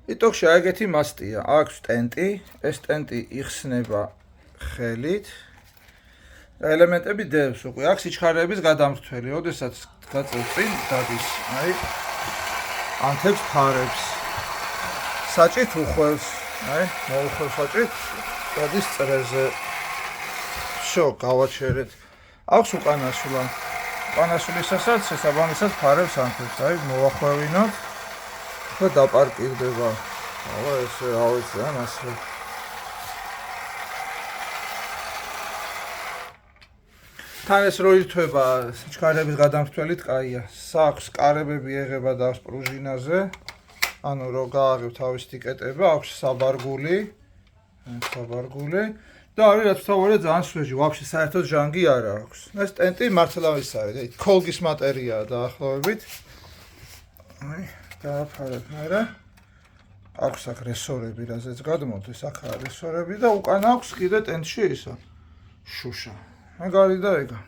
იტოქში ეგეთი მასტია, აქვს ტენტი, ეს ტენტი იხსნება ხელით. ელემენტები დევს უკვე, აქვს სიჩქარეების გადამრთველი, ოდესაც გაწევ წინ დადის, აი ანთებს ფარებს. საჭით უხვევს, აი მოუხვევს საჭით, დადის წრეზე. შო, გავაჩერეთ. აქვს უკანასვლა. უკანასვლისასაც შესაბამისად ფარებს ანთებს, აი მოვახვევინოთ. და დაპარკირდება. აბა ესე რა ვიცი, ან ასე. თან ეს რო ირთვება სიჩქარეების გადამრთველით, კაია. საქვს კარებები եղება და აქვს პრუჟინაზე. ანუ რო გააღებ თავის ტიკეტება, აქვს საბარგული. და არის რაც თავარია ძალიან სვეჟი, ვაფშე საერთოდ ჟანგი არ აქვს. ეს ტენტი მართლა ის არის, კოლგის მატერიაა დაახლოებით. აი დააფარებ მერე. აქვს აქ რესორები, რაზეც გადმოდის, აქ არის რესორები და უკან აქვს კიდე ტენტში ისა. შუშა. მაგარი და ეგა.